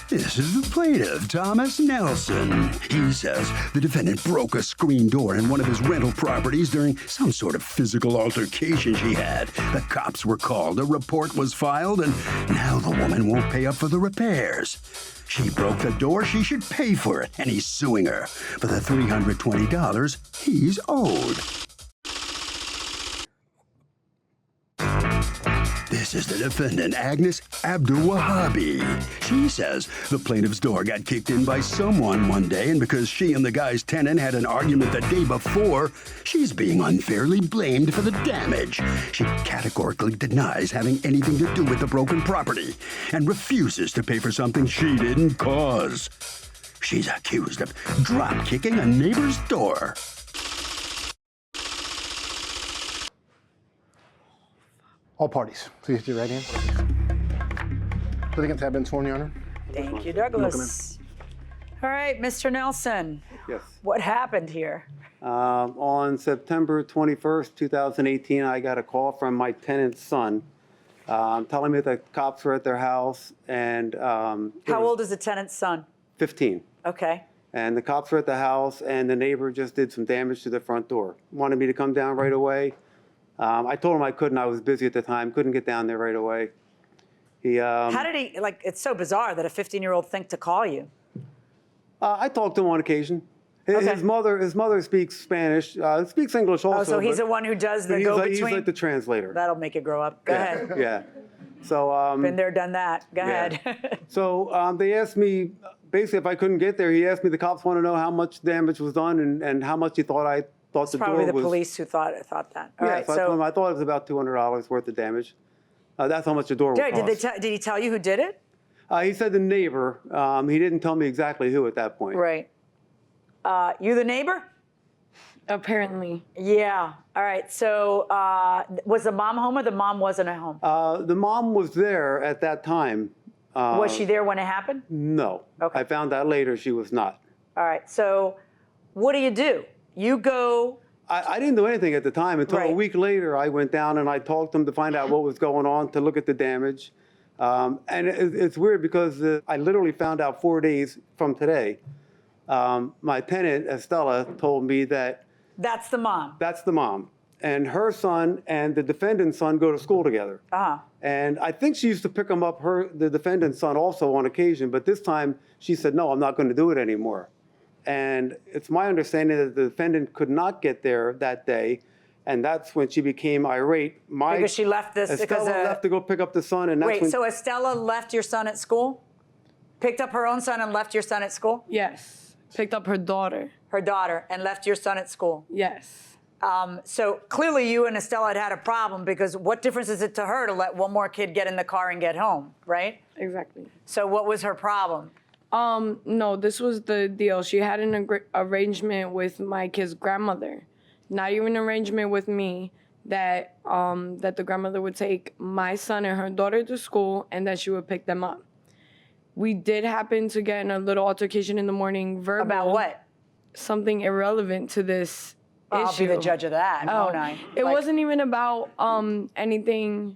This is the plaintiff, Thomas Nelson. He says the defendant broke a screen door in one of his rental properties during some sort of physical altercation she had. The cops were called, a report was filed, and now the woman won't pay up for the repairs. She broke the door, she should pay for it, and he's suing her for the $320 he's owed. This is the defendant, Agnes Abdul-Wahabi. She says the plaintiff's door got kicked in by someone one day, and because she and the guy's tenant had an argument the day before, she's being unfairly blamed for the damage. She categorically denies having anything to do with the broken property and refuses to pay for something she didn't cause. She's accused of drop-kicking a neighbor's door. All parties, please hit your right hand. Litigants have been sworn, Your Honor. Thank you, Douglas. All right, Mr. Nelson. Yes. What happened here? On September 21st, 2018, I got a call from my tenant's son telling me that cops were at their house and... How old is the tenant's son? 15. Okay. And the cops were at the house and the neighbor just did some damage to the front door. Wanted me to come down right away. I told him I couldn't. I was busy at the time. Couldn't get down there right away. How did he, like, it's so bizarre that a 15-year-old think to call you. I talked to him on occasion. His mother speaks Spanish, speaks English also. Oh, so he's the one who does the go-between? He's like the translator. That'll make you grow up. Go ahead. Yeah. So, been there, done that. Go ahead. So they asked me, basically, if I couldn't get there, he asked me, the cops want to know how much damage was done and how much he thought I thought It's the door was. probably the police who thought that. All right, So I told him I thought it was about $200 worth of damage. That's how much the door would cost. Did he tell you who did it? He said the neighbor. He didn't tell me exactly who at that point. Right. You the neighbor? Apparently. Yeah. All right. So was the mom home or the mom wasn't at home? The mom was there at that time. Was she there when it happened? No. Okay. I found out later she was not. All right. So what do? You go... I didn't do anything at the time until a week later. I went down and I talked to them to find out what was going on, to look at the damage. And it's weird because I literally found out 4 days from today. My tenant, Estella, told me that... That's the mom. That's the mom. And her son and the defendant's son go to school together. And I think she used to pick him up, the defendant's son also on occasion, but this time she said, no, I'm not going to do it anymore. And it's my understanding that the defendant could not get there that day, and that's when she became irate. Because she left this... Estella left to go pick up the son, and that's Wait, so Estella left your son at school? Picked up her own son and left your son at school? Yes. Picked up her daughter. Her daughter, and left your son at school? Yes. So clearly you and Estella had a problem, because what difference is it to her to let one more kid get in the car and get home, right? Exactly. So what was her problem? No, this was the deal. She had an arrangement with my kid's grandmother. Not even an arrangement with me that that the grandmother would take my son and her daughter to school and that she would pick them up. We did happen to get in a little altercation in the morning, verbal. About what? Something irrelevant to this issue. I'll be the judge of that, won't I? It wasn't even about anything.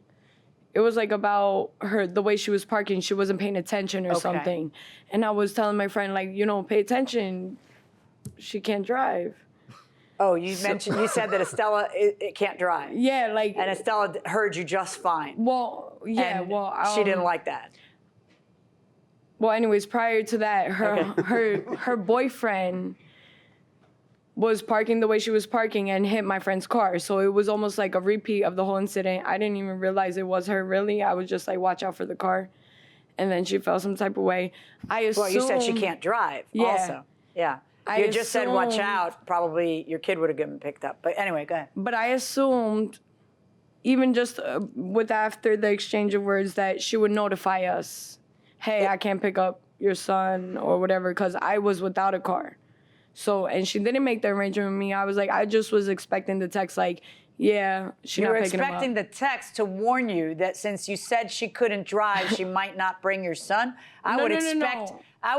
It was like about the way she was parking. She wasn't paying attention or something. And I was telling my friend, like, pay attention. She can't drive. Oh, you said that Estella it can't drive. Yeah, like. And Estella heard you just fine. Well, yeah, and she didn't like that. Well, anyways, prior to that, her boyfriend was parking the way she was parking and hit my friend's car. So it was almost like a repeat of the whole incident. I didn't even realize it was her, really. I was just like, watch out for the car. And then she felt some type of way. I assumed... Well, you said she can't drive also. Yeah. You just said, watch out. Probably your kid would have gotten picked up. But anyway, go ahead. But I assumed, even just after the exchange of words, that she would notify us, hey, I can't pick up your son or whatever, because I was without a car. So, and she didn't make the arrangement with me. I was like, I just was expecting the text like, yeah, she's not picking him up. You were expecting the text to warn you that since you said she couldn't drive, she might not bring your son. I would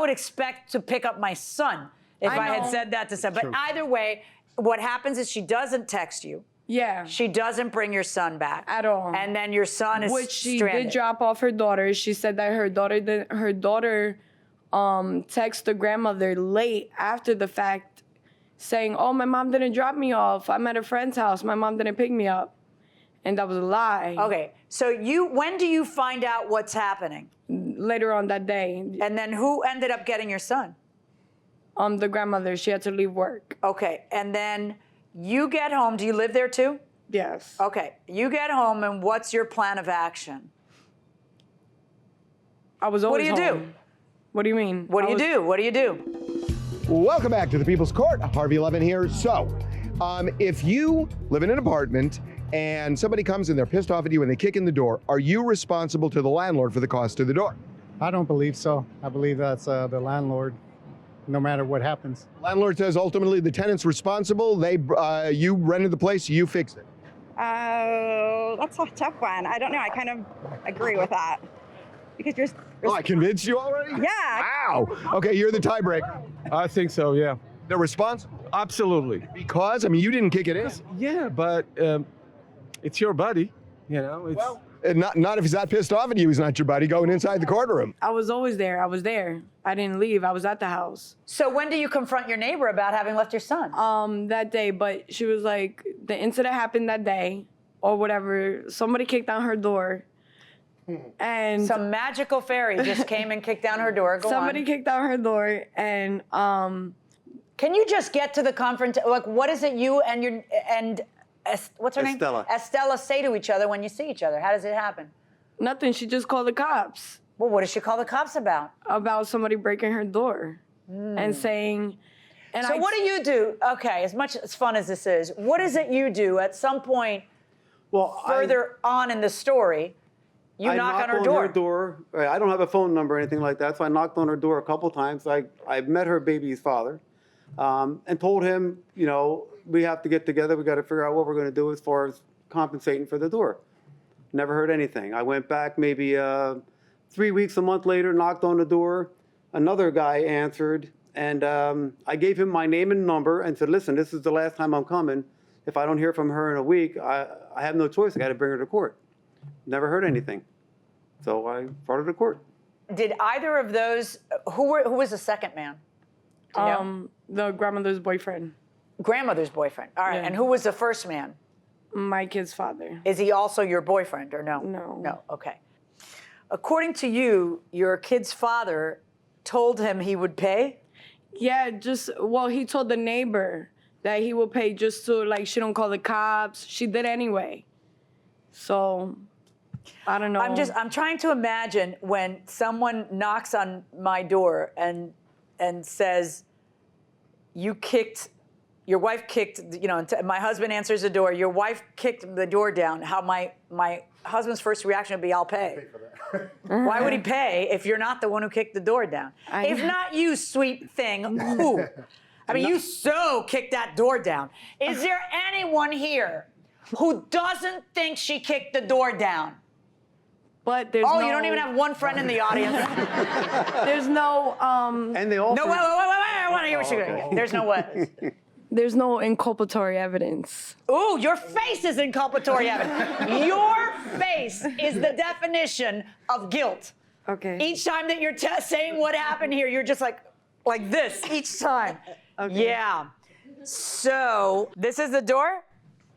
expect to pick up my son if I had said that to someone. But either way, what happens is she doesn't text you. Yeah. She doesn't bring your son back. At all. And then your son is Which she stranded. did drop off her daughter. She said that her daughter text the grandmother late after the fact saying, oh, my mom didn't drop me off. I'm at a friend's house. My mom didn't pick me up. And that was a lie. Okay, so when do you find out what's happening? Later on that day. And then who ended up getting your son? The grandmother, she had to leave work. Okay, and then you get home. Do you live there too? Yes. Okay, you get home, and what's your plan of action? I was always What do you do? home. What do you mean? What do you do? What do you do? Welcome back to the People's Court. Harvey Levin here. So, if you live in an apartment and somebody comes and they're pissed off at you and they kick in the door, are you responsible to the landlord for the cost of the door? I don't believe so. I believe that's the landlord, no matter what happens. Landlord says ultimately the tenant's responsible. You rented the place, you fixed it. That's a tough one. I don't know. I kind of agree with that. Because you're Oh, I convinced you already? Yeah. Wow. Okay, you're the tiebreaker. I think so, yeah. They're responsible? Absolutely. Because, I mean, you didn't kick it in. Yeah, but it's your buddy, you know. It's, Well, not if he's that pissed off at you, he's not your buddy going inside the courtroom. I was always there. I was there. I didn't leave. I was at the house. So when do you confront your neighbor about having left your son? That day, but she was like, the incident happened that day or whatever. Somebody kicked down her door. And Some magical fairy just came and kicked down her door. Go somebody on. kicked down her door and Can you just get to the confrontation? Like, what is it you and what's her Estella. name? Estella say to each other when you see each other? How does it happen? nothing. She just called the cops Well, what does she call the cops about? about somebody breaking her door and saying. And So what do you do? Okay, as much as fun as this is, what is it you do at some point Well, further on in the story? You I knock on knocked her door. I don't have a phone number or anything like that, so I knocked on her door a couple times. I met her baby's father and told him, you know, we have to get together. We got to figure out what we're going to do as far as compensating for the door. Never heard anything. I went back maybe 3 weeks, a month later, knocked on the door. Another guy answered, and I gave him my name and number and said, listen, this is the last time I'm coming. If I don't hear from her in a week, I have no choice. I got to bring her to court. Never heard anything. So I brought her to court. Did either of those, who was the second man? Do you know? The grandmother's boyfriend, Grandmother's boyfriend. All right, Yeah. and who was the first man? my kid's father. Is he also your boyfriend or no? No. No, okay. According to you, your kid's father told him he would pay? Yeah, he told the neighbor that he would pay just so like she don't call the cops. She did anyway. So I don't know. I'm trying to imagine when someone knocks on my door and says, your wife kicked, you know, my husband answers the door, your wife kicked the door down, how my husband's first reaction would be, I'll pay. Why would he pay if you're not the one who kicked the door down? If not you, sweet thing, who? I mean, you so kicked that door down. Is there anyone here who doesn't think she kicked the door down? But there's Oh, no, you don't even have one friend in the audience. there's no And they also... No, wait, I want to hear what you're going to get. There's no what? there's no inculpatory evidence. Ooh, your face is inculpatory evidence. Your face is the definition of guilt. Okay. Each time that you're saying what happened here, you're just like this each time. Okay. Yeah. So this is the door?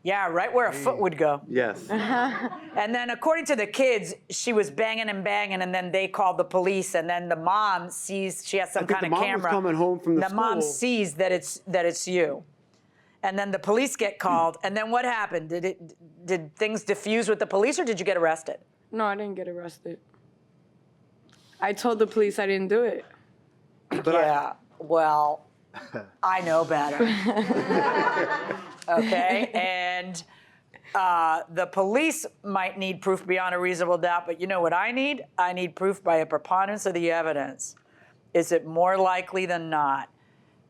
Yeah, right where a foot would go. Yes. And then according to the kids, she was banging and banging, and then they called the police, and then the mom sees she has some think kind the of mom was camera. coming home from the mom school. sees that it's you. And then the police get called, and then what happened? Did things diffuse with the police, or did you get arrested? No, I didn't get arrested. I told the police I didn't do it. But Yeah, well, I know better. Okay, and the police might need proof beyond a reasonable doubt, but you know what I need? I need proof by a preponderance of the evidence. Is it more likely than not?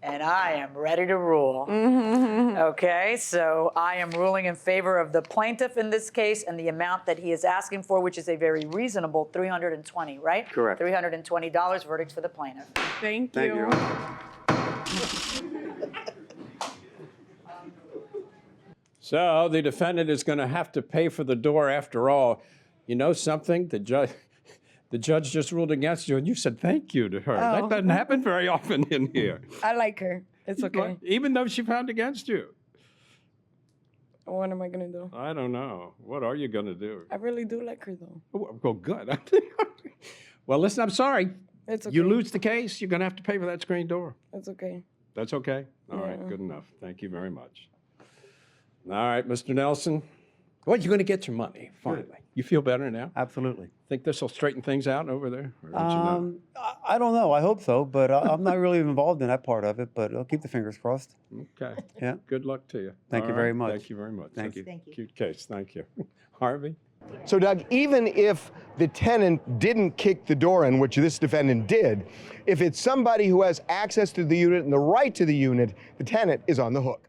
And I am ready to rule. Okay, so I am ruling in favor of the plaintiff in this case and the amount that he is asking for, which is a very reasonable $320, right? Correct. $320 verdict for the plaintiff. Thank Thank you. So the defendant is going to have to pay for the door after all. You know something? The The judge just ruled against you, and you said thank you to her. That Oh. doesn't happen very often in here. I like her. It's okay. Even though she found against you. What am I gonna do? I don't know. What are you going to do? I really do like her though. Well, good. Well, listen, I'm sorry. It's okay. You lose the case, you're going to have to pay for that screen door. It's okay. That's okay? All right, Yeah. good enough. Thank you very much. All right, Mr. Nelson. Well, you're going to get your money, finally. You feel better now? Absolutely. Think this will straighten things out over there? Or don't you know? I don't know. I hope so, but I'm not really involved in that part of it, but I'll keep the fingers crossed. Okay. Yeah. Good luck to you. Thank All you very right. much. Thank you very much. Thank That's you. a Cute case. Thank you. Harvey? So, Doug, even if the tenant didn't kick the door in, which this defendant did, if it's somebody who has access to the unit and the right to the unit, the tenant is on the hook.